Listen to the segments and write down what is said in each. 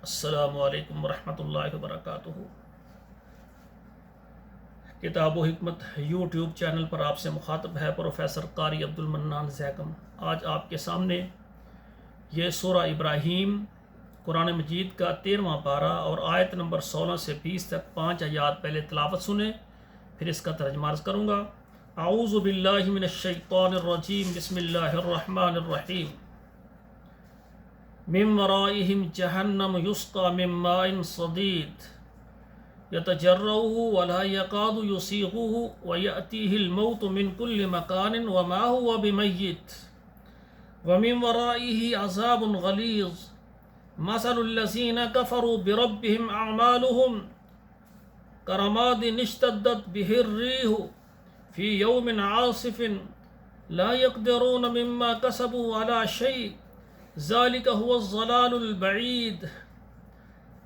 السلام علیکم ورحمۃ اللہ وبرکاتہ۔ کتاب و حکمت یوٹیوب چینل پر آپ سے مخاطب ہے پروفیسر قاری عبد المنان زیکم۔ آج آپ کے سامنے یہ سورہ ابراہیم قرآن مجید کا 13واں پارہ اور آیت نمبر 16 سے 20 تک 5 آیات پہلے تلاوت سنیں، پھر اس کا ترجمہ عرض کروں گا۔ اعوذ باللہ من الشیطان الرجیم، بسم اللہ الرحمن الرحیم۔ من ورائهم جہنم یسقى من ماء صدید یتجرعه ولا يكاد يسيغه ويأتيه الموت من كل مكان وما هو بميت ومن ورائه عذاب غليظ مثل الذين كفروا بربهم أعمالهم كرماد اشتدت به الريح في يوم عاصف لا يقدرون مما كسبوا على شيء ذلك هو الضلال البعيد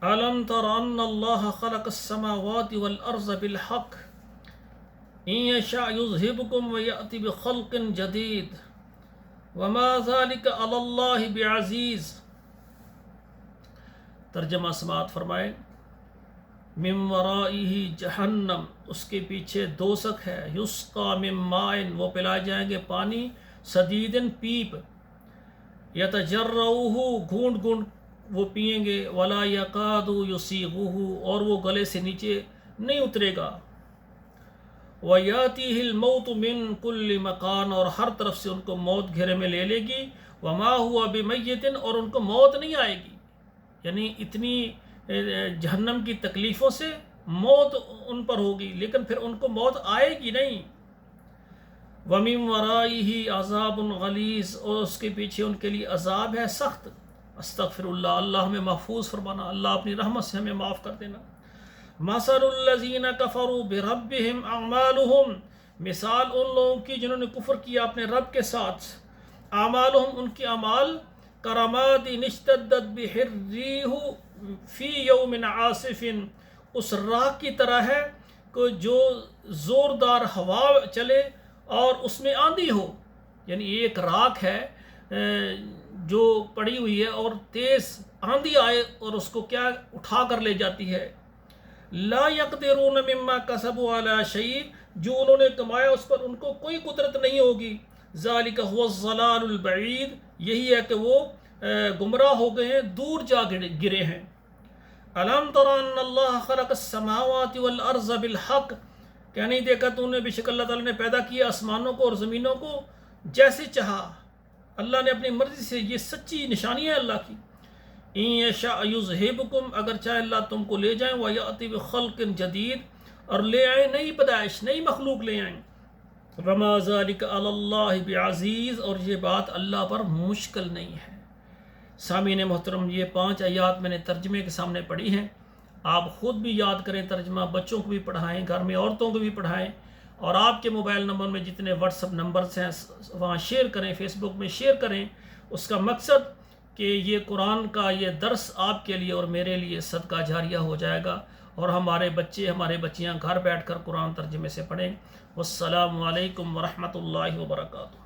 ألم تر أن الله خلق السماوات والأرض بالحق إن يشاء يذهبكم ويأتي بخلق جديد وما ذلك على الله بعزيز۔ ترجمہ سماعت فرمائیں۔ من ورائه جہنم، اس کے پیچھے دوزخ ہے، یسقى من ماء، وہ پلائے جائیں گے پانی، صدید پیپ، یتجرعه، گھونٹ گھونٹ وہ پئیں گے، ولا یکاد یسیغه، اور وہ گلے سے نیچے نہیں اترے گا، ویاتیہ الموت من کل مکان، اور ہر طرف سے ان کو موت گھیرے میں لے لے گی، وما ہوا بمیت، اور ان کو موت نہیں آئے گی، یعنی اتنی جہنم کی تکلیفوں سے موت ان پر ہوگی لیکن پھر ان کو موت آئے گی نہیں۔ وَمِن وَرَائِهِ عَذَابٌ غَلِيظٌ، اور اس کے پیچھے ان کے لیے عذاب ہے سخت۔ استغفر اللہ، اللہ ہمیں محفوظ فرمانا، اللہ اپنی رحمت سے ہمیں معاف کر دینا۔ مَثَلُ الَّذِينَ كَفَرُوا بِرَبِّهِمْ أَعْمَالُهُمْ، مثال ان لوگوں کی جنہوں نے کفر کیا اپنے رب کے ساتھ، اعمالہم، ان کی اعمال، کرماد اشتدت بہ الريح فی یوم عاصف، اس راکھ کی طرح ہے کہ جو زوردار ہوا چلے اور اس میں آندھی ہو، یعنی ایک راکھ ہے جو پڑی ہوئی ہے اور تیز آندھی آئے اور اس کو کیا اٹھا کر لے جاتی ہے۔ لا یقدرون مما کسبوا علی شیء، جو انہوں نے کمایا اس پر ان کو کوئی قدرت نہیں ہوگی۔ ذالک هو الضلال البعید، یہی ہے کہ وہ گمراہ ہو گئے ہیں، دور جا گرے ہیں۔ الم تر ان اللہ خلق السماوات والارض بالحق، کیا نہیں دیکھا تو نے، بے شک اللہ تعالیٰ نے پیدا کیا آسمانوں کو اور زمینوں کو جیسے چاہا، اللہ نے اپنی مرضی سے، یہ سچی نشانی ہے اللہ کی۔ ان یشاء یذہبکم، اگر چاہے اللہ تم کو لے جائیں، ویأتی بخلق جدید، اور لے آئیں نئی پیدائش، نئی مخلوق لے آئیں۔ وما ذلک علی اللہ بعزیز، اور یہ بات اللہ پر مشکل نہیں ہے۔ سامعین محترم، یہ 5 آیات میں نے ترجمے کے سامنے پڑھی ہیں، آپ خود بھی یاد کریں ترجمہ، بچوں کو بھی پڑھائیں، گھر میں عورتوں کو بھی پڑھائیں، اور آپ کے موبائل نمبر میں جتنے واٹس ایپ نمبرز ہیں وہاں شیئر کریں، فیس بک میں شیئر کریں۔ اس کا مقصد کہ یہ قرآن کا یہ درس آپ کے لیے اور میرے لیے صدقہ جاریہ ہو جائے گا، اور ہمارے بچے، ہمارے بچیاں گھر بیٹھ کر قرآن ترجمے سے پڑھیں۔ والسلام علیکم ورحمۃ اللہ وبرکاتہ۔